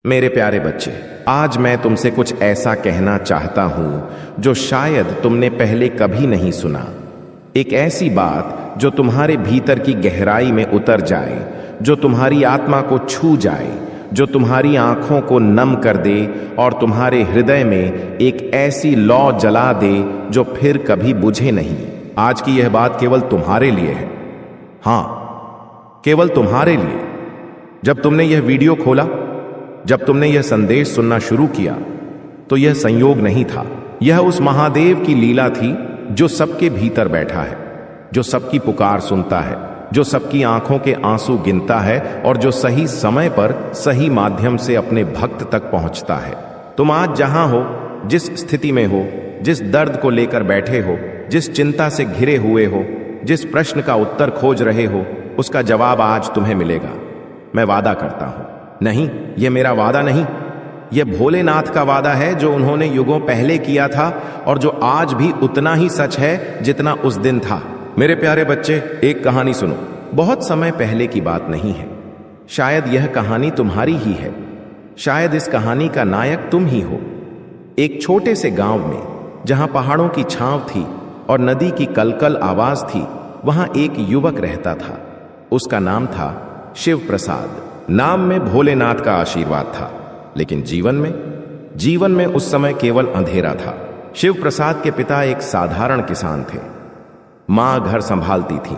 मेरे प्यारे बच्चे, आज मैं तुमसे कुछ ऐसा कहना चाहता हूं जो शायद तुमने पहले कभी नहीं सुना। एक ऐसी बात जो तुम्हारे भीतर की गहराई में उतर जाए, जो तुम्हारी आत्मा को छू जाए, जो तुम्हारी आंखों को नम कर दे और तुम्हारे हृदय में एक ऐसी लौ जला दे जो फिर कभी बुझे नहीं। आज की यह बात केवल तुम्हारे लिए है। हां, केवल तुम्हारे लिए। जब तुमने यह वीडियो खोला, जब तुमने यह संदेश सुनना शुरू किया, तो यह संयोग नहीं था। यह उस महादेव की लीला थी जो सबके भीतर बैठा है, जो सबकी पुकार सुनता है, जो सबकी आंखों के आंसू गिनता है और जो सही समय पर सही माध्यम से अपने भक्त तक पहुंचता है। तुम आज जहां हो, जिस स्थिति में हो, जिस दर्द को लेकर बैठे हो, जिस चिंता से घिरे हुए हो, जिस प्रश्न का उत्तर खोज रहे हो, उसका जवाब आज तुम्हें मिलेगा। मैं वादा करता हूं। नहीं, यह मेरा वादा नहीं, यह भोलेनाथ का वादा है जो उन्होंने युगों पहले किया था और जो आज भी उतना ही सच है जितना उस दिन था। मेरे प्यारे बच्चे, एक कहानी सुनो। बहुत समय पहले की बात नहीं है। शायद यह कहानी तुम्हारी ही है। शायद इस कहानी का नायक तुम ही हो। एक छोटे से गांव में, जहां पहाड़ों की छांव थी और नदी की कलकल आवाज थी, वहां एक युवक रहता था। उसका नाम था शिव प्रसाद। नाम में भोलेनाथ का आशीर्वाद था, लेकिन जीवन में उस समय केवल अंधेरा था। शिव प्रसाद के पिता एक साधारण किसान थे। मां घर संभालती थी।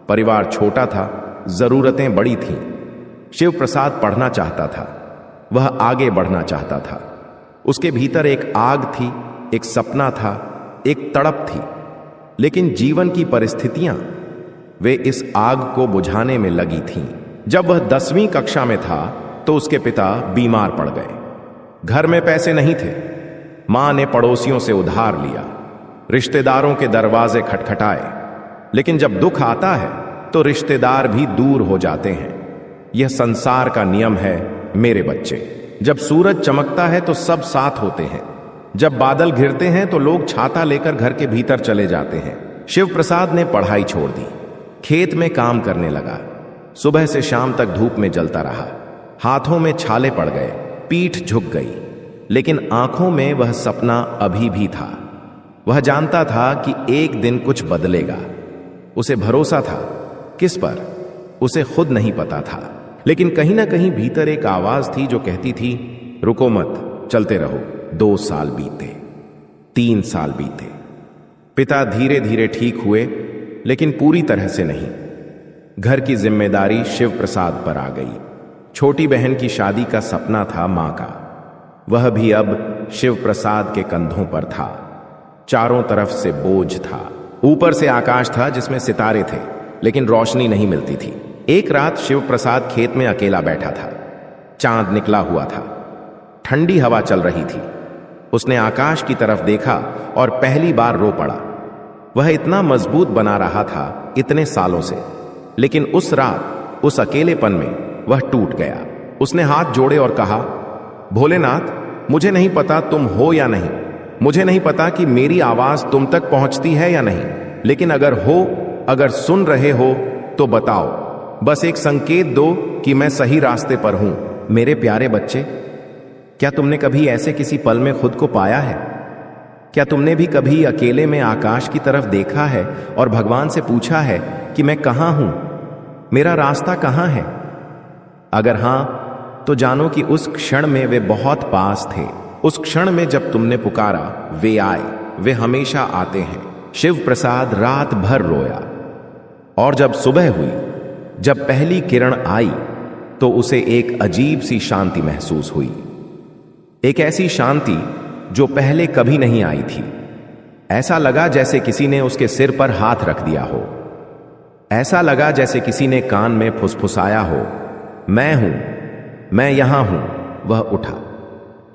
परिवार छोटा था, जरूरतें बड़ी थीं। शिव प्रसाद पढ़ना चाहता था, वह आगे बढ़ना चाहता था। उसके भीतर एक आग थी, एक सपना था, एक तड़प थी। लेकिन जीवन की परिस्थितियां वे इस आग को बुझाने में लगी थीं। जब वह 10वीं कक्षा में था तो उसके पिता बीमार पड़ गए। घर में पैसे नहीं थे। मां ने पड़ोसियों से उधार लिया, रिश्तेदारों के दरवाजे खटखटाए। लेकिन जब दुख आता है तो रिश्तेदार भी दूर हो जाते हैं। यह संसार का नियम है मेरे बच्चे। जब सूरज चमकता है तो सब साथ होते हैं। जब बादल घिरते हैं तो लोग छाता लेकर घर के भीतर चले जाते हैं। शिव प्रसाद ने पढ़ाई छोड़ दी, खेत में काम करने लगा। सुबह से शाम तक धूप में जलता रहा। हाथों में छाले पड़ गए, पीठ झुक गई, लेकिन आंखों में वह सपना अभी भी था। वह जानता था कि एक दिन कुछ बदलेगा। उसे भरोसा था। किस पर, उसे खुद नहीं पता था। लेकिन कहीं ना कहीं भीतर एक आवाज थी जो कहती थी, रुको मत, चलते रहो। 2 साल बीते, 3 साल बीते। पिता धीरे धीरे ठीक हुए, लेकिन पूरी तरह से नहीं। घर की जिम्मेदारी शिव प्रसाद पर आ गई। छोटी बहन की शादी का सपना था मां का, वह भी अब शिव प्रसाद के कंधों पर था। चारों तरफ से बोझ था। ऊपर से आकाश था जिसमें सितारे थे, लेकिन रोशनी नहीं मिलती थी। एक रात शिव प्रसाद खेत में अकेला बैठा था। चांद निकला हुआ था, ठंडी हवा चल रही थी। उसने आकाश की तरफ देखा और पहली बार रो पड़ा। वह इतना मजबूत बना रहा था इतने सालों से, लेकिन उस रात, उस अकेलेपन में वह टूट गया। उसने हाथ जोड़े और कहा, भोलेनाथ, मुझे नहीं पता तुम हो या नहीं, मुझे नहीं पता कि मेरी आवाज तुम तक पहुंचती है या नहीं, लेकिन अगर हो, अगर सुन रहे हो तो बताओ। बस एक संकेत दो कि मैं सही रास्ते पर हूं। मेरे प्यारे बच्चे, क्या तुमने कभी ऐसे किसी पल में खुद को पाया है? क्या तुमने भी कभी अकेले में आकाश की तरफ देखा है और भगवान से पूछा है कि मैं कहां हूं, मेरा रास्ता कहां है? अगर हां, तो जानो कि उस क्षण में वे बहुत पास थे। उस क्षण में जब तुमने पुकारा, वे आए। वे हमेशा आते हैं। शिव प्रसाद रात भर रोया, और जब सुबह हुई, जब पहली किरण आई, तो उसे एक अजीब सी शांति महसूस हुई। एक ऐसी शांति जो पहले कभी नहीं आई थी। ऐसा लगा जैसे किसी ने उसके सिर पर हाथ रख दिया हो। ऐसा लगा जैसे किसी ने कान में फुसफुसाया हो, मैं हूं, मैं यहां हूं। वह उठा,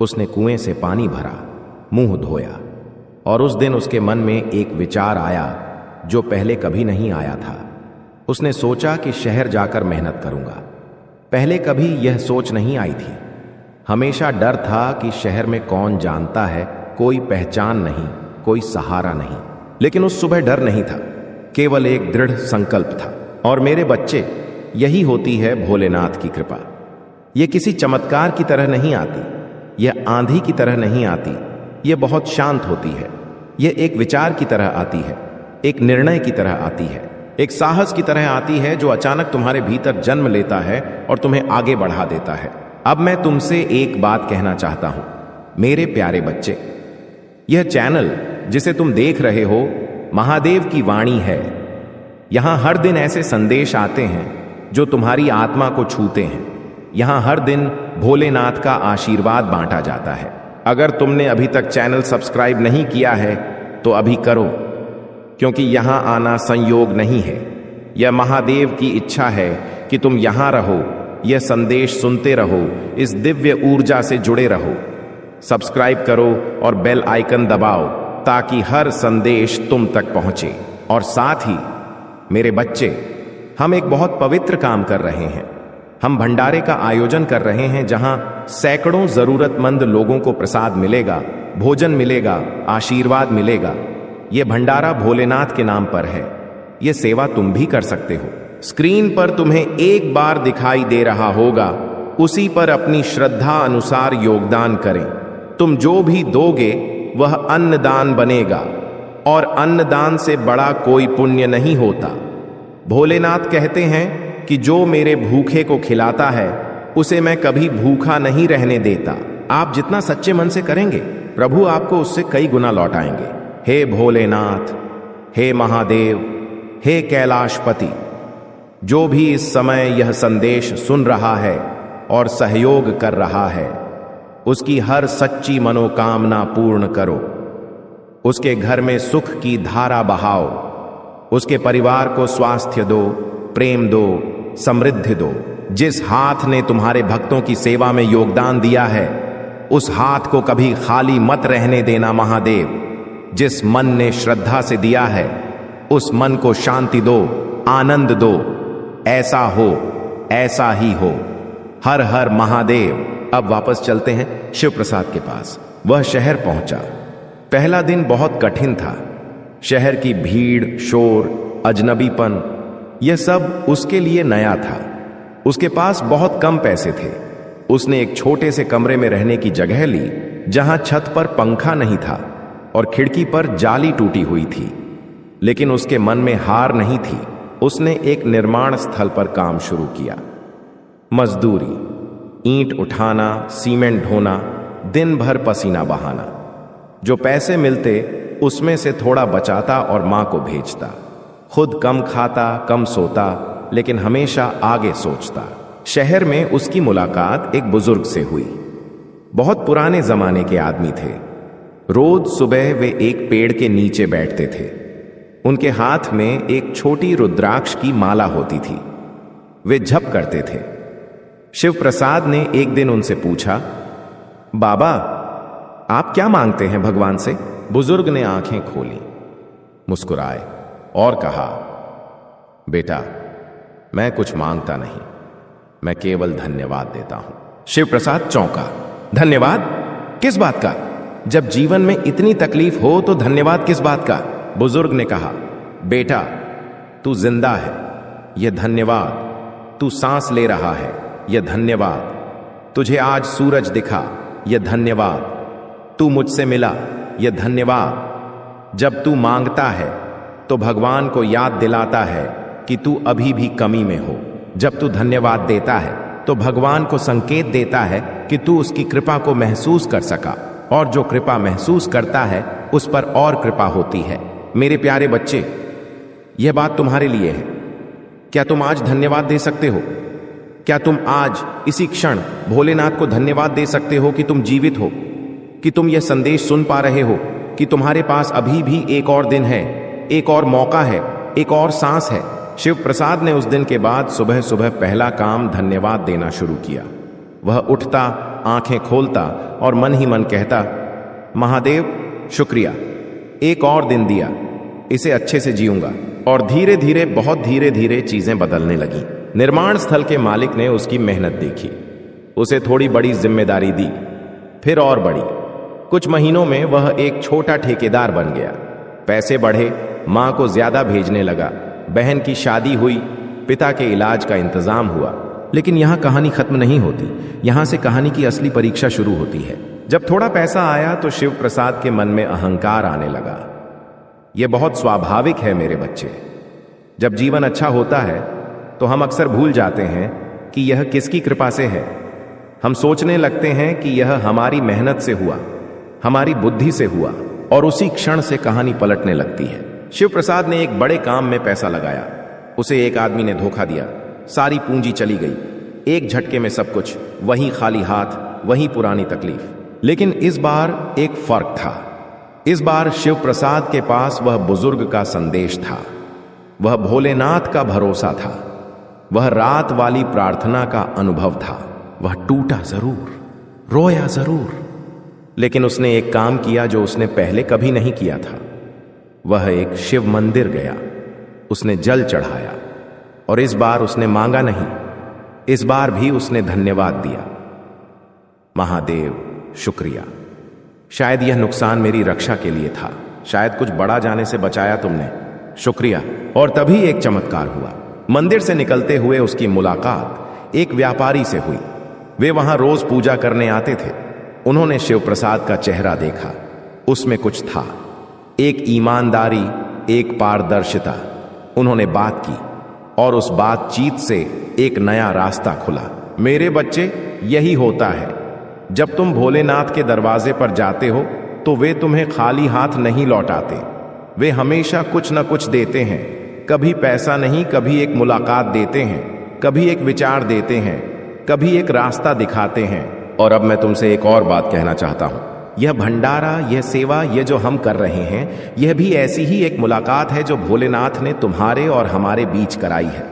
उसने कुएं से पानी भरा, मुंह धोया, और उस दिन उसके मन में एक विचार आया जो पहले कभी नहीं आया था। उसने सोचा कि शहर जाकर मेहनत करूंगा। पहले कभी यह सोच नहीं आई थी। हमेशा डर था कि शहर में कौन जानता है, कोई पहचान नहीं, कोई सहारा नहीं। लेकिन उस सुबह डर नहीं था, केवल एक दृढ़ संकल्प था। और मेरे बच्चे, यही होती है भोलेनाथ की कृपा। ये किसी चमत्कार की तरह नहीं आती, यह आंधी की तरह नहीं आती, यह बहुत शांत होती है। यह एक विचार की तरह आती है, एक निर्णय की तरह आती है, एक साहस की तरह आती है जो अचानक तुम्हारे भीतर जन्म लेता है और तुम्हें आगे बढ़ा देता है। अब मैं तुमसे एक बात कहना चाहता हूं, मेरे प्यारे बच्चे। यह चैनल जिसे तुम देख रहे हो महादेव की वाणी है। यहां हर दिन ऐसे संदेश आते हैं जो तुम्हारी आत्मा को छूते हैं। यहां हर दिन भोलेनाथ का आशीर्वाद बांटा जाता है। अगर तुमने अभी तक चैनल सब्सक्राइब नहीं किया है तो अभी करो, क्योंकि यहां आना संयोग नहीं है। यह महादेव की इच्छा है कि तुम यहां रहो, यह संदेश सुनते रहो, इस दिव्य ऊर्जा से जुड़े रहो। सब्सक्राइब करो और बेल आइकन दबाओ ताकि हर संदेश तुम तक पहुंचे। और साथ ही मेरे बच्चे, हम एक बहुत पवित्र काम कर रहे हैं। हम भंडारे का आयोजन कर रहे हैं जहां सैकड़ों जरूरतमंद लोगों को प्रसाद मिलेगा, भोजन मिलेगा, आशीर्वाद मिलेगा। यह भंडारा भोलेनाथ के नाम पर है। यह सेवा तुम भी कर सकते हो। स्क्रीन पर तुम्हें एक बार दिखाई दे रहा होगा, उसी पर अपनी श्रद्धा अनुसार योगदान करें। तुम जो भी दोगे वह अन्नदान बनेगा, और अन्नदान से बड़ा कोई पुण्य नहीं होता। भोलेनाथ कहते हैं कि जो मेरे भूखे को खिलाता है उसे मैं कभी भूखा नहीं रहने देता। आप जितना सच्चे मन से करेंगे, प्रभु आपको उससे कई गुना लौटाएंगे। हे भोलेनाथ, हे महादेव, हे कैलाशपति, जो भी इस समय यह संदेश सुन रहा है और सहयोग कर रहा है, उसकी हर सच्ची मनोकामना पूर्ण करो। उसके घर में सुख की धारा बहाओ। उसके परिवार को स्वास्थ्य दो, प्रेम दो, समृद्धि दो। जिस हाथ ने तुम्हारे भक्तों की सेवा में योगदान दिया है, उस हाथ को कभी खाली मत रहने देना महादेव। जिस मन ने श्रद्धा से दिया है, उस मन को शांति दो, आनंद दो। ऐसा हो, ऐसा ही हो। हर हर महादेव। अब वापस चलते हैं शिव प्रसाद के पास। वह शहर पहुंचा। पहला दिन बहुत कठिन था। शहर की भीड़, शोर, अजनबीपन, यह सब उसके लिए नया था। उसके पास बहुत कम पैसे थे। उसने एक छोटे से कमरे में रहने की जगह ली, जहां छत पर पंखा नहीं था और खिड़की पर जाली टूटी हुई थी। लेकिन उसके मन में हार नहीं थी। उसने एक निर्माण स्थल पर काम शुरू किया। मजदूरी, ईंट उठाना, सीमेंट ढोना, दिन भर पसीना बहाना। जो पैसे मिलते उसमें से थोड़ा बचाता और मां को भेजता। खुद कम खाता, कम सोता, लेकिन हमेशा आगे सोचता। शहर में उसकी मुलाकात एक बुजुर्ग से हुई। बहुत पुराने जमाने के आदमी थे। रोज सुबह वे एक पेड़ के नीचे बैठते थे। उनके हाथ में एक छोटी रुद्राक्ष की माला होती थी। वे जप करते थे। शिव प्रसाद ने एक दिन उनसे पूछा, बाबा, आप क्या मांगते हैं भगवान से? बुजुर्ग ने आंखें खोली, मुस्कुराए और कहा, बेटा, मैं कुछ मांगता नहीं, मैं केवल धन्यवाद देता हूं। शिव प्रसाद चौंका। धन्यवाद? किस बात का? जब जीवन में इतनी तकलीफ हो तो धन्यवाद किस बात का? बुजुर्ग ने कहा, बेटा, तू जिंदा है, यह धन्यवाद। तू सांस ले रहा है, यह धन्यवाद। तुझे आज सूरज दिखा, यह धन्यवाद। तू मुझसे मिला, यह धन्यवाद। जब तू मांगता है तो भगवान को याद दिलाता है कि तू अभी भी कमी में हो। जब तू धन्यवाद देता है तो भगवान को संकेत देता है कि तू उसकी कृपा को महसूस कर सका, और जो कृपा महसूस करता है उस पर और कृपा होती है। मेरे प्यारे बच्चे, यह बात तुम्हारे लिए है। क्या तुम आज धन्यवाद दे सकते हो? क्या तुम आज इसी क्षण भोलेनाथ को धन्यवाद दे सकते हो कि तुम जीवित हो, कि तुम यह संदेश सुन पा रहे हो, कि तुम्हारे पास अभी भी एक और दिन है, एक और मौका है, एक और सांस है? शिव प्रसाद ने उस दिन के बाद सुबह सुबह पहला काम धन्यवाद देना शुरू किया। वह उठता, आंखें खोलता और मन ही मन कहता, महादेव, शुक्रिया, एक और दिन दिया, इसे अच्छे से जीऊंगा। और धीरे धीरे, बहुत धीरे धीरे चीजें बदलने लगी। निर्माण स्थल के मालिक ने उसकी मेहनत देखी, उसे थोड़ी बड़ी जिम्मेदारी दी, फिर और बड़ी। कुछ महीनों में वह एक छोटा ठेकेदार बन गया। पैसे बढ़े, मां को ज्यादा भेजने लगा, बहन की शादी हुई, पिता के इलाज का इंतजाम हुआ। लेकिन यहां कहानी खत्म नहीं होती। यहां से कहानी की असली परीक्षा शुरू होती है। जब थोड़ा पैसा आया तो शिव प्रसाद के मन में अहंकार आने लगा। यह बहुत स्वाभाविक है मेरे बच्चे। जब जीवन अच्छा होता है तो हम अक्सर भूल जाते हैं कि यह किसकी कृपा से है। हम सोचने लगते हैं कि यह हमारी मेहनत से हुआ, हमारी बुद्धि से हुआ, और उसी क्षण से कहानी पलटने लगती है। शिव प्रसाद ने एक बड़े काम में पैसा लगाया। उसे एक आदमी ने धोखा दिया, सारी पूंजी चली गई। एक झटके में सब कुछ, वही खाली हाथ, वही पुरानी तकलीफ। लेकिन इस बार एक फर्क था। इस बार शिव प्रसाद के पास वह बुजुर्ग का संदेश था, वह भोलेनाथ का भरोसा था, वह रात वाली प्रार्थना का अनुभव था। वह टूटा जरूर, रोया जरूर, लेकिन उसने एक काम किया जो उसने पहले कभी नहीं किया था। वह एक शिव मंदिर गया, उसने जल चढ़ाया, और इस बार उसने मांगा नहीं, इस बार भी उसने धन्यवाद दिया। महादेव, शुक्रिया। शायद यह नुकसान मेरी रक्षा के लिए था, शायद कुछ बड़ा जाने से बचाया तुमने, शुक्रिया। और तभी एक चमत्कार हुआ। मंदिर से निकलते हुए उसकी मुलाकात एक व्यापारी से हुई। वे वहां रोज पूजा करने आते थे। उन्होंने शिव प्रसाद का चेहरा देखा। उसमें कुछ था, एक ईमानदारी, एक पारदर्शिता। उन्होंने बात की और उस बातचीत से एक नया रास्ता खुला। मेरे बच्चे, यही होता है। जब तुम भोलेनाथ के दरवाजे पर जाते हो तो वे तुम्हें खाली हाथ नहीं लौटाते। वे हमेशा कुछ न कुछ देते हैं। कभी पैसा नहीं, कभी एक मुलाकात देते हैं, कभी एक विचार देते हैं, कभी एक रास्ता दिखाते हैं। और अब मैं तुमसे एक और बात कहना चाहता हूं। यह भंडारा, यह सेवा, यह जो हम कर रहे हैं, यह भी ऐसी ही एक मुलाकात है जो भोलेनाथ ने तुम्हारे और हमारे बीच कराई है।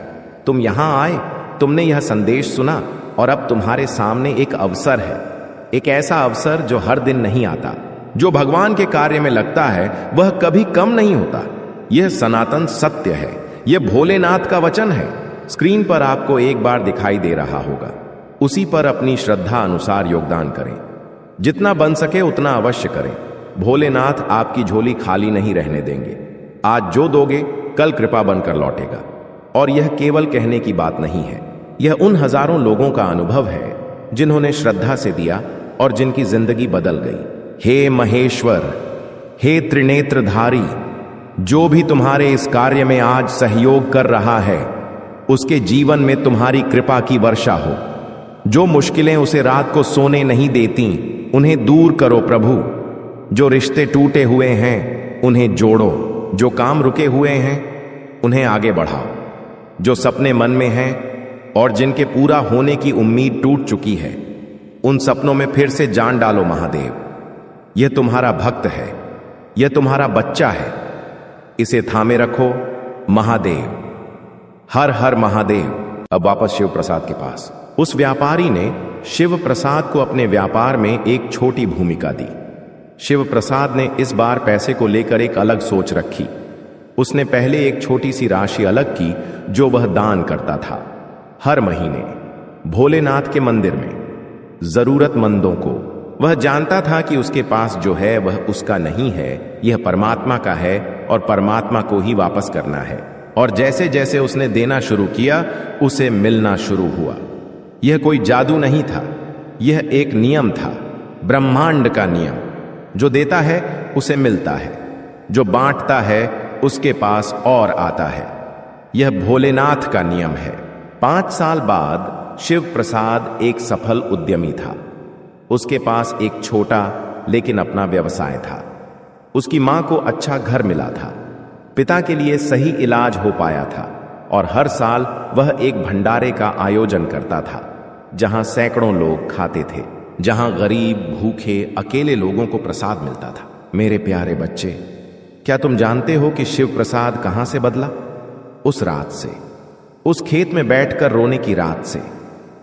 तुम यहां आए, तुमने यह संदेश सुना, और अब तुम्हारे सामने एक अवसर है, एक ऐसा अवसर जो हर दिन नहीं आता। जो भगवान के कार्य में लगता है वह कभी कम नहीं होता। यह सनातन सत्य है, यह भोलेनाथ का वचन है। स्क्रीन पर आपको एक बार दिखाई दे रहा होगा, उसी पर अपनी श्रद्धा अनुसार योगदान करें। जितना बन सके उतना अवश्य करें। भोलेनाथ आपकी झोली खाली नहीं रहने देंगे। आज जो दोगे कल कृपा बनकर लौटेगा। और यह केवल कहने की बात नहीं है, यह उन हजारों लोगों का अनुभव है जिन्होंने श्रद्धा से दिया और जिनकी जिंदगी बदल गई। हे महेश्वर, हे त्रिनेत्रधारी, जो भी तुम्हारे इस कार्य में आज सहयोग कर रहा है उसके जीवन में तुम्हारी कृपा की वर्षा हो। जो मुश्किलें उसे रात को सोने नहीं देती उन्हें दूर करो प्रभु। जो रिश्ते टूटे हुए हैं उन्हें जोड़ो। जो काम रुके हुए हैं उन्हें आगे बढ़ाओ। जो सपने मन में हैं और जिनके पूरा होने की उम्मीद टूट चुकी है, उन सपनों में फिर से जान डालो महादेव। यह तुम्हारा भक्त है, यह तुम्हारा बच्चा है, इसे थामे रखो महादेव। हर हर महादेव। अब वापस शिव प्रसाद के पास। उस व्यापारी ने शिव प्रसाद को अपने व्यापार में एक छोटी भूमिका दी। शिव प्रसाद ने इस बार पैसे को लेकर एक अलग सोच रखी। उसने पहले एक छोटी सी राशि अलग की जो वह दान करता था। हर महीने भोलेनाथ के मंदिर में जरूरतमंदों को। वह जानता था कि उसके पास जो है वह उसका नहीं है, यह परमात्मा का है और परमात्मा को ही वापस करना है। और जैसे जैसे उसने देना शुरू किया उसे मिलना शुरू हुआ। यह कोई जादू नहीं था, यह एक नियम था, ब्रह्मांड का नियम। जो देता है उसे मिलता है, जो बांटता है उसके पास और आता है। यह भोलेनाथ का नियम है। 5 साल बाद शिव प्रसाद एक सफल उद्यमी था। उसके पास एक छोटा लेकिन अपना व्यवसाय था। उसकी मां को अच्छा घर मिला था, पिता के लिए सही इलाज हो पाया था, और हर साल वह एक भंडारे का आयोजन करता था जहां सैकड़ों लोग खाते थे, जहां गरीब, भूखे, अकेले लोगों को प्रसाद मिलता था। मेरे प्यारे बच्चे, क्या तुम जानते हो कि शिव प्रसाद कहां से बदला? उस रात से, उस खेत में बैठकर रोने की रात से,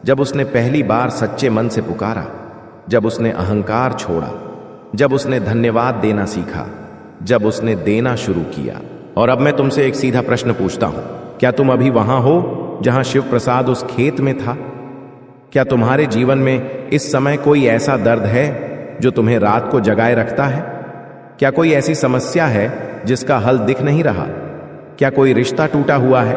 जब उसने पहली बार सच्चे मन से पुकारा, जब उसने अहंकार छोड़ा, जब उसने धन्यवाद देना सीखा, जब उसने देना शुरू किया। और अब मैं तुमसे एक सीधा प्रश्न पूछता हूं, क्या तुम अभी वहां हो जहां शिव प्रसाद उस खेत में था? क्या तुम्हारे जीवन में इस समय कोई ऐसा दर्द है जो तुम्हें रात को जगाए रखता है? क्या कोई ऐसी समस्या है जिसका हल दिख नहीं रहा? क्या कोई रिश्ता टूटा हुआ है?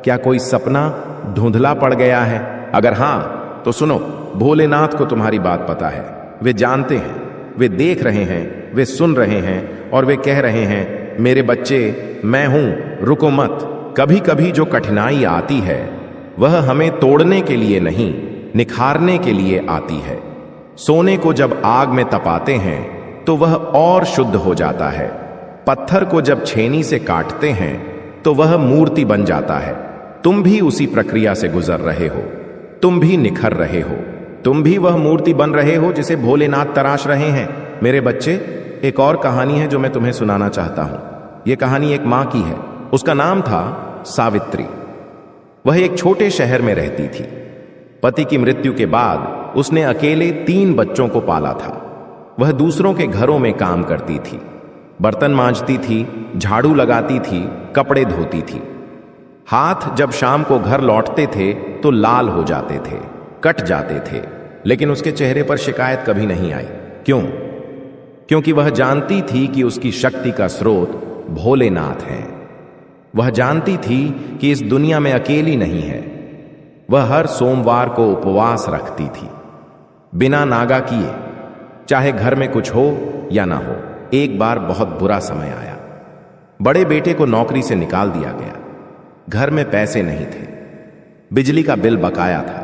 क्या कोई सपना धुंधला पड़ गया है? अगर हां तो सुनो, भोलेनाथ को तुम्हारी बात पता है। वे जानते हैं, वे देख रहे हैं, वे सुन रहे हैं और वे कह रहे हैं, मेरे बच्चे, मैं हूं, रुको मत। कभी कभी जो कठिनाई आती है वह हमें तोड़ने के लिए नहीं, निखारने के लिए आती है। सोने को जब आग में तपाते हैं तो वह और शुद्ध हो जाता है। पत्थर को जब छेनी से काटते हैं तो वह मूर्ति बन जाता है। तुम भी उसी प्रक्रिया से गुजर रहे हो, तुम भी निखर रहे हो, तुम भी वह मूर्ति बन रहे हो जिसे भोलेनाथ तराश रहे हैं। मेरे बच्चे, एक और कहानी है जो मैं तुम्हें सुनाना चाहता हूं। यह कहानी एक मां की है। उसका नाम था सावित्री। वह एक छोटे शहर में रहती थी। पति की मृत्यु के बाद उसने अकेले 3 बच्चों को पाला था। वह दूसरों के घरों में काम करती थी, बर्तन मांजती थी, झाड़ू लगाती थी, कपड़े धोती थी। हाथ जब शाम को घर लौटते थे तो लाल हो जाते थे, कट जाते थे, लेकिन उसके चेहरे पर शिकायत कभी नहीं आई। क्यों? क्योंकि वह जानती थी कि उसकी शक्ति का स्रोत भोलेनाथ है। वह जानती थी कि इस दुनिया में अकेली नहीं है। वह हर सोमवार को उपवास रखती थी, बिना नागा किए, चाहे घर में कुछ हो या ना हो। एक बार बहुत बुरा समय आया। बड़े बेटे को नौकरी से निकाल दिया गया। घर में पैसे नहीं थे, बिजली का बिल बकाया था,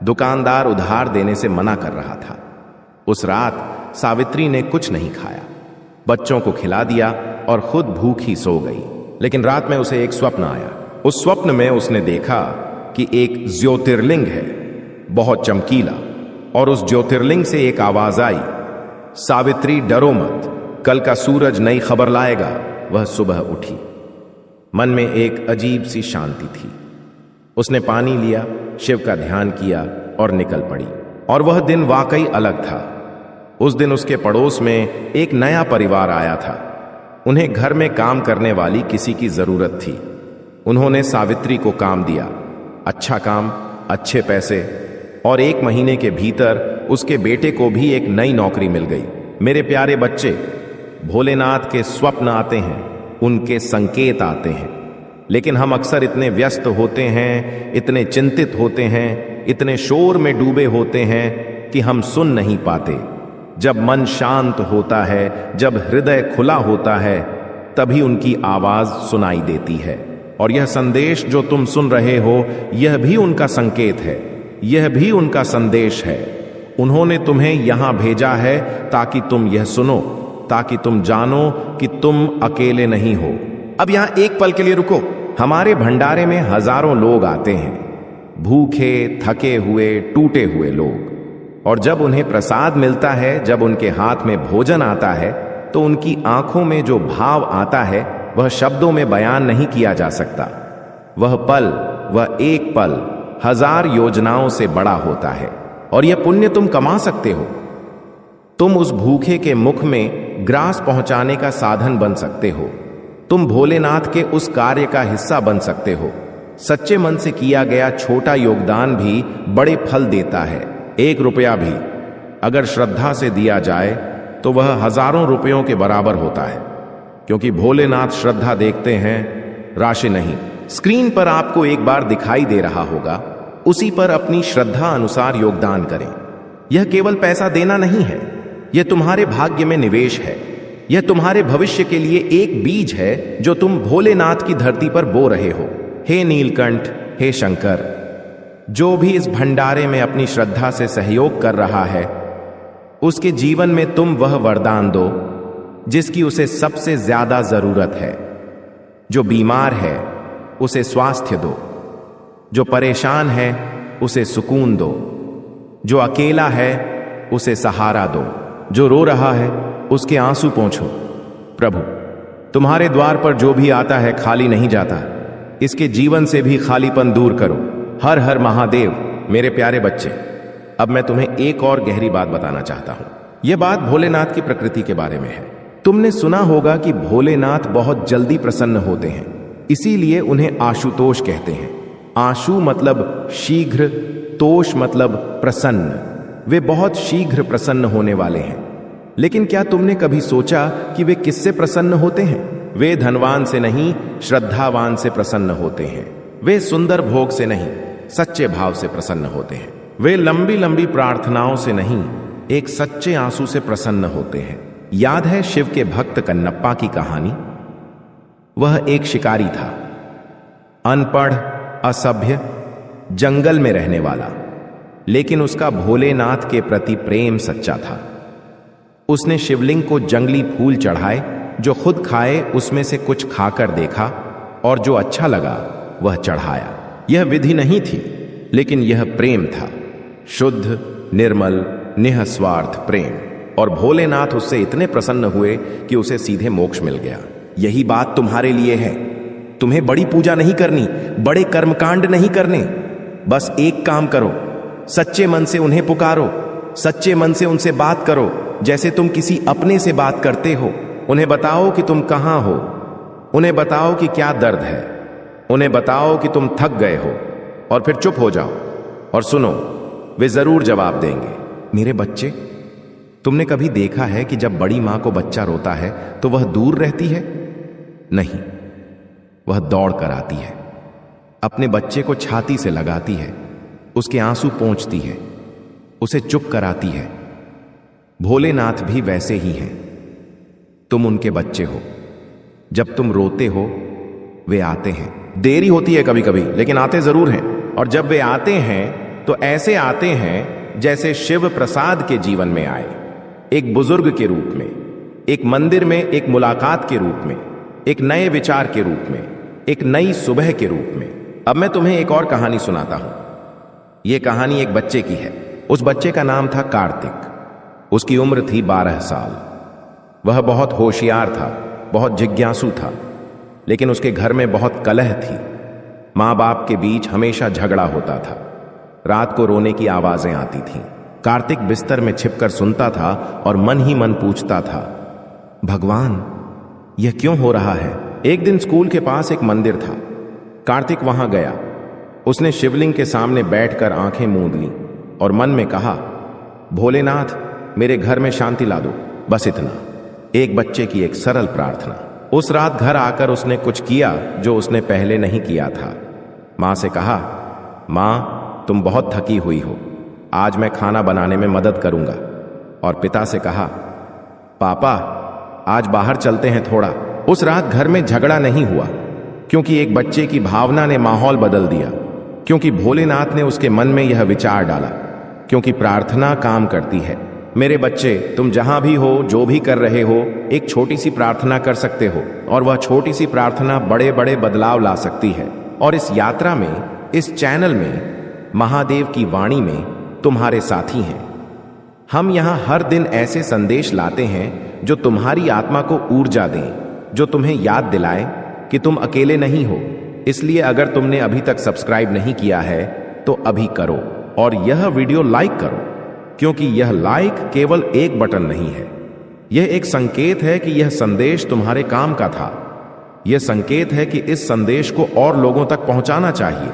दुकानदार उधार देने से मना कर रहा था। उस रात सावित्री ने कुछ नहीं खाया, बच्चों को खिला दिया और खुद भूखी सो गई। लेकिन रात में उसे एक स्वप्न आया। उस स्वप्न में उसने देखा कि एक ज्योतिर्लिंग है, बहुत चमकीला, और उस ज्योतिर्लिंग से एक आवाज आई, सावित्री डरो मत, कल का सूरज नई खबर लाएगा। वह सुबह उठी, मन में एक अजीब सी शांति थी। उसने पानी लिया, शिव का ध्यान किया और निकल पड़ी। और वह दिन वाकई अलग था। उस दिन उसके पड़ोस में एक नया परिवार आया था। उन्हें घर में काम करने वाली किसी की जरूरत थी। उन्होंने सावित्री को काम दिया, अच्छा काम, अच्छे पैसे, और 1 महीने के भीतर उसके बेटे को भी एक नई नौकरी मिल गई। मेरे प्यारे बच्चे, भोलेनाथ के स्वप्न आते हैं, उनके संकेत आते हैं, लेकिन हम अक्सर इतने व्यस्त होते हैं, इतने चिंतित होते हैं, इतने शोर में डूबे होते हैं कि हम सुन नहीं पाते। जब मन शांत होता है, जब हृदय खुला होता है, तभी उनकी आवाज सुनाई देती है। और यह संदेश जो तुम सुन रहे हो, यह भी उनका संकेत है, यह भी उनका संदेश है। उन्होंने तुम्हें यहां भेजा है ताकि तुम यह सुनो, ताकि तुम जानो कि तुम अकेले नहीं हो। अब यहां एक पल के लिए रुको। हमारे भंडारे में हजारों लोग आते हैं, भूखे, थके हुए, टूटे हुए लोग, और जब उन्हें प्रसाद मिलता है, जब उनके हाथ में भोजन आता है, तो उनकी आंखों में जो भाव आता है वह शब्दों में बयान नहीं किया जा सकता। वह पल, वह एक पल 1000 योजनाओं से बड़ा होता है। और यह पुण्य तुम कमा सकते हो। तुम उस भूखे के मुख में ग्रास पहुंचाने का साधन बन सकते हो। तुम भोलेनाथ के उस कार्य का हिस्सा बन सकते हो। सच्चे मन से किया गया छोटा योगदान भी बड़े फल देता है। 1 रुपया भी अगर श्रद्धा से दिया जाए तो वह हजारों रुपयों के बराबर होता है, क्योंकि भोलेनाथ श्रद्धा देखते हैं, राशि नहीं। स्क्रीन पर आपको एक बार दिखाई दे रहा होगा, उसी पर अपनी श्रद्धा अनुसार योगदान करें। यह केवल पैसा देना नहीं है, यह तुम्हारे भाग्य में निवेश है। यह तुम्हारे भविष्य के लिए एक बीज है जो तुम भोलेनाथ की धरती पर बो रहे हो। हे नीलकंठ, हे शंकर, जो भी इस भंडारे में अपनी श्रद्धा से सहयोग कर रहा है, उसके जीवन में तुम वह वरदान दो जिसकी उसे सबसे ज्यादा जरूरत है। जो बीमार है उसे स्वास्थ्य दो, जो परेशान है उसे सुकून दो, जो अकेला है उसे सहारा दो, जो रो रहा है उसके आंसू पोंछो। प्रभु, तुम्हारे द्वार पर जो भी आता है खाली नहीं जाता, इसके जीवन से भी खालीपन दूर करो। हर हर महादेव। मेरे प्यारे बच्चे, अब मैं तुम्हें एक और गहरी बात बताना चाहता हूं। यह बात भोलेनाथ की प्रकृति के बारे में है। तुमने सुना होगा कि भोलेनाथ बहुत जल्दी प्रसन्न होते हैं, इसीलिए उन्हें आशुतोष कहते हैं। आशु मतलब शीघ्र, तोष मतलब प्रसन्न। वे बहुत शीघ्र प्रसन्न होने वाले हैं। लेकिन क्या तुमने कभी सोचा कि वे किससे प्रसन्न होते हैं? वे धनवान से नहीं, श्रद्धावान से प्रसन्न होते हैं। वे सुंदर भोग से नहीं, सच्चे भाव से प्रसन्न होते हैं। वे लंबी लंबी प्रार्थनाओं से नहीं, एक सच्चे आंसू से प्रसन्न होते हैं। याद है शिव के भक्त कन्नप्पा की कहानी? वह एक शिकारी था, अनपढ़, असभ्य, जंगल में रहने वाला, लेकिन उसका भोलेनाथ के प्रति प्रेम सच्चा था। उसने शिवलिंग को जंगली फूल चढ़ाए, जो खुद खाए उसमें से कुछ खाकर देखा और जो अच्छा लगा वह चढ़ाया। यह विधि नहीं थी, लेकिन यह प्रेम था, शुद्ध, निर्मल, निःस्वार्थ प्रेम। और भोलेनाथ उससे इतने प्रसन्न हुए कि उसे सीधे मोक्ष मिल गया। यही बात तुम्हारे लिए है। तुम्हें बड़ी पूजा नहीं करनी, बड़े कर्मकांड नहीं करने। बस एक काम करो, सच्चे मन से उन्हें पुकारो, सच्चे मन से उनसे बात करो, जैसे तुम किसी अपने से बात करते हो। उन्हें बताओ कि तुम कहां हो, उन्हें बताओ कि क्या दर्द है, उन्हें बताओ कि तुम थक गए हो, और फिर चुप हो जाओ और सुनो, वे जरूर जवाब देंगे। मेरे बच्चे, तुमने कभी देखा है कि जब बड़ी मां को बच्चा रोता है तो वह दूर रहती है? नहीं, वह दौड़ कर आती है, अपने बच्चे को छाती से लगाती है, उसके आंसू पोंछती है, उसे चुप कराती है। भोलेनाथ भी वैसे ही हैं। तुम उनके बच्चे हो। जब तुम रोते हो वे आते हैं। देरी होती है कभी कभी, लेकिन आते जरूर हैं। और जब वे आते हैं तो ऐसे आते हैं जैसे शिव प्रसाद के जीवन में आए, एक बुजुर्ग के रूप में, एक मंदिर में एक मुलाकात के रूप में, एक नए विचार के रूप में, एक नई सुबह के रूप में। अब मैं तुम्हें एक और कहानी सुनाता हूं। यह कहानी एक बच्चे की है। उस बच्चे का नाम था कार्तिक। उसकी उम्र थी 12 साल। वह बहुत होशियार था, बहुत जिज्ञासु था, लेकिन उसके घर में बहुत कलह थी। मां बाप के बीच हमेशा झगड़ा होता था। रात को रोने की आवाजें आती थीं। कार्तिक बिस्तर में छिपकर सुनता था और मन ही मन पूछता था, भगवान, यह क्यों हो रहा है? एक दिन स्कूल के पास एक मंदिर था। कार्तिक वहां गया। उसने शिवलिंग के सामने बैठकर आंखें मूंद लीं और मन में कहा, भोलेनाथ, मेरे घर में शांति ला दो, बस इतना। एक बच्चे की एक सरल प्रार्थना। उस रात घर आकर उसने कुछ किया जो उसने पहले नहीं किया था। मां से कहा, मां, तुम बहुत थकी हुई हो, आज मैं खाना बनाने में मदद करूंगा। और पिता से कहा, पापा, आज बाहर चलते हैं थोड़ा। उस रात घर में झगड़ा नहीं हुआ, क्योंकि एक बच्चे की भावना ने माहौल बदल दिया, क्योंकि भोलेनाथ ने उसके मन में यह विचार डाला, क्योंकि प्रार्थना काम करती है। मेरे बच्चे, तुम जहां भी हो, जो भी कर रहे हो, एक छोटी सी प्रार्थना कर सकते हो, और वह छोटी सी प्रार्थना बड़े बड़े बदलाव ला सकती है। और इस यात्रा में, इस चैनल में, महादेव की वाणी में तुम्हारे साथी हैं। हम यहां हर दिन ऐसे संदेश लाते हैं जो तुम्हारी आत्मा को ऊर्जा दें, जो तुम्हें याद दिलाए कि तुम अकेले नहीं हो। इसलिए अगर तुमने अभी तक सब्सक्राइब नहीं किया है तो अभी करो, और यह वीडियो लाइक करो, क्योंकि यह लाइक केवल एक बटन नहीं है, यह एक संकेत है कि यह संदेश तुम्हारे काम का था। यह संकेत है कि इस संदेश को और लोगों तक पहुंचाना चाहिए।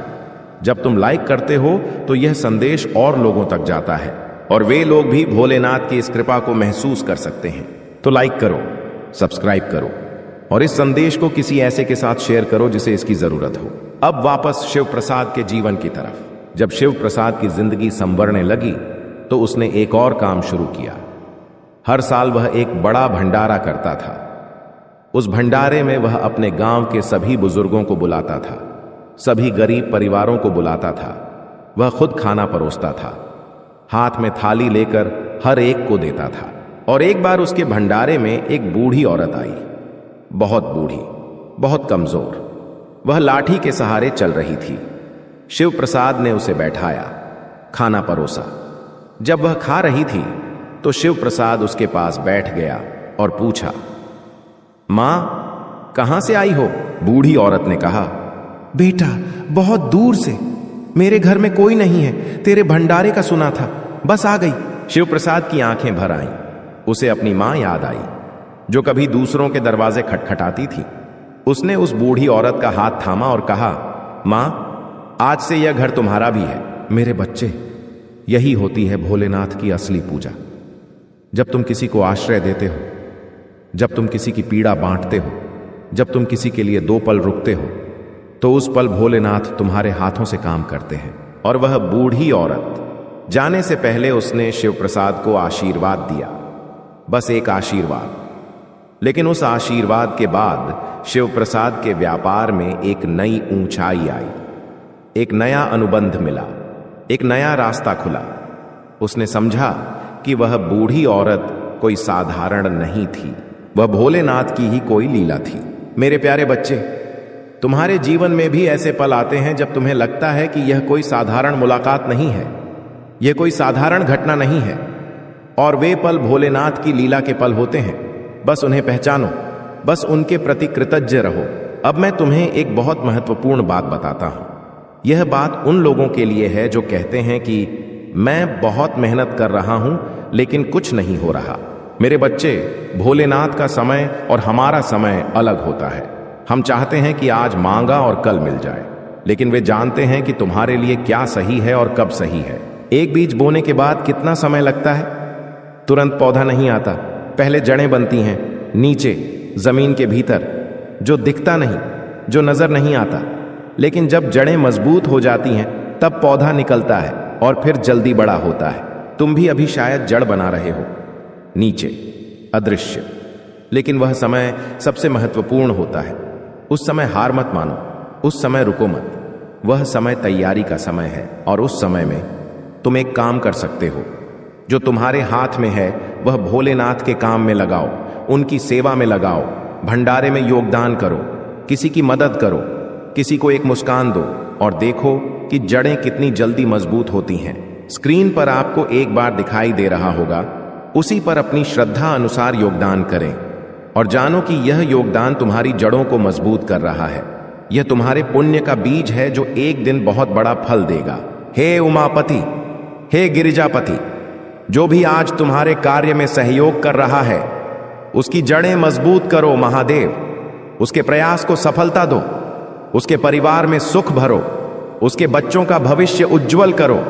जब तुम लाइक करते हो तो यह संदेश और लोगों तक जाता है, और वे लोग भी भोलेनाथ की इस कृपा को महसूस कर सकते हैं। तो लाइक करो, सब्सक्राइब करो, और इस संदेश को किसी ऐसे के साथ शेयर करो जिसे इसकी जरूरत हो। अब वापस शिव प्रसाद के जीवन की तरफ। जब शिव प्रसाद की जिंदगी संवरने लगी तो उसने एक और काम शुरू किया। हर साल वह एक बड़ा भंडारा करता था। उस भंडारे में वह अपने गांव के सभी बुजुर्गों को बुलाता था, सभी गरीब परिवारों को बुलाता था। वह खुद खाना परोसता था, हाथ में थाली लेकर हर एक को देता था। और एक बार उसके भंडारे में एक बूढ़ी औरत आई, बहुत बूढ़ी, बहुत कमजोर। वह लाठी के सहारे चल रही थी। शिव प्रसाद ने उसे बैठाया, खाना परोसा। जब वह खा रही थी तो शिव प्रसाद उसके पास बैठ गया और पूछा, मां, कहां से आई हो? बूढ़ी औरत ने कहा, बेटा, बहुत दूर से, मेरे घर में कोई नहीं है, तेरे भंडारे का सुना था, बस आ गई। शिव प्रसाद की आंखें भर आईं। उसे अपनी मां याद आई, जो कभी दूसरों के दरवाजे खटखटाती थी। उसने उस बूढ़ी औरत का हाथ थामा और कहा, मां, आज से यह घर तुम्हारा भी है। मेरे बच्चे, यही होती है भोलेनाथ की असली पूजा। जब तुम किसी को आश्रय देते हो, जब तुम किसी की पीड़ा बांटते हो, जब तुम किसी के लिए 2 पल रुकते हो, तो उस पल भोलेनाथ तुम्हारे हाथों से काम करते हैं। और वह बूढ़ी औरत जाने से पहले उसने शिव प्रसाद को आशीर्वाद दिया, बस एक आशीर्वाद। लेकिन उस आशीर्वाद के बाद शिव प्रसाद के व्यापार में एक नई ऊंचाई आई, एक नया अनुबंध मिला, एक नया रास्ता खुला। उसने समझा कि वह बूढ़ी औरत कोई साधारण नहीं थी, वह भोलेनाथ की ही कोई लीला थी। मेरे प्यारे बच्चे, तुम्हारे जीवन में भी ऐसे पल आते हैं जब तुम्हें लगता है कि यह कोई साधारण मुलाकात नहीं है, यह कोई साधारण घटना नहीं है, और वे पल भोलेनाथ की लीला के पल होते हैं। बस उन्हें पहचानो, बस उनके प्रति कृतज्ञ रहो। अब मैं तुम्हें एक बहुत महत्वपूर्ण बात बताता हूं। यह बात उन लोगों के लिए है जो कहते हैं कि मैं बहुत मेहनत कर रहा हूं लेकिन कुछ नहीं हो रहा। मेरे बच्चे, भोलेनाथ का समय और हमारा समय अलग होता है। हम चाहते हैं कि आज मांगा और कल मिल जाए, लेकिन वे जानते हैं कि तुम्हारे लिए क्या सही है और कब सही है। एक बीज बोने के बाद कितना समय लगता है? तुरंत पौधा नहीं आता, पहले जड़ें बनती हैं नीचे जमीन के भीतर, जो दिखता नहीं, जो नजर नहीं आता। लेकिन जब जड़ें मजबूत हो जाती हैं तब पौधा निकलता है और फिर जल्दी बड़ा होता है। तुम भी अभी शायद जड़ बना रहे हो नीचे, अदृश्य, लेकिन वह समय सबसे महत्वपूर्ण होता है। उस समय हार मत मानो, उस समय रुको मत। वह समय तैयारी का समय है, और उस समय में तुम एक काम कर सकते हो। जो तुम्हारे हाथ में है वह भोलेनाथ के काम में लगाओ, उनकी सेवा में लगाओ, भंडारे में योगदान करो, किसी की मदद करो, किसी को एक मुस्कान दो, और देखो कि जड़ें कितनी जल्दी मजबूत होती हैं। स्क्रीन पर आपको एक बार दिखाई दे रहा होगा, उसी पर अपनी श्रद्धा अनुसार योगदान करें और जानो कि यह योगदान तुम्हारी जड़ों को मजबूत कर रहा है। यह तुम्हारे पुण्य का बीज है जो एक दिन बहुत बड़ा फल देगा। हे उमापति, हे गिरिजापति, जो भी आज तुम्हारे कार्य में सहयोग कर रहा है उसकी जड़ें मजबूत करो महादेव। उसके प्रयास को सफलता दो, उसके परिवार में सुख भरो, उसके बच्चों का भविष्य उज्जवल करो,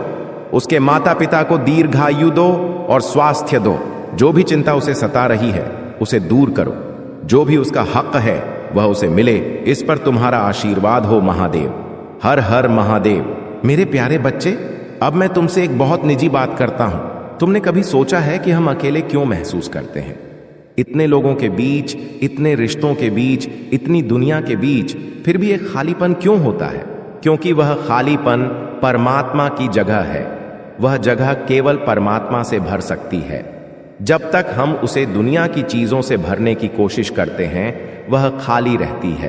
उसके माता पिता को दीर्घायु दो और स्वास्थ्य दो। जो भी चिंता उसे सता रही है उसे दूर करो, जो भी उसका हक है वह उसे मिले। इस पर तुम्हारा आशीर्वाद हो महादेव। हर हर महादेव। मेरे प्यारे बच्चे, अब मैं तुमसे एक बहुत निजी बात करता हूं। तुमने कभी सोचा है कि हम अकेले क्यों महसूस करते हैं? इतने लोगों के बीच, इतने रिश्तों के बीच, इतनी दुनिया के बीच, फिर भी एक खालीपन क्यों होता है? क्योंकि वह खालीपन परमात्मा की जगह है। वह जगह केवल परमात्मा से भर सकती है। जब तक हम उसे दुनिया की चीजों से भरने की कोशिश करते हैं वह खाली रहती है।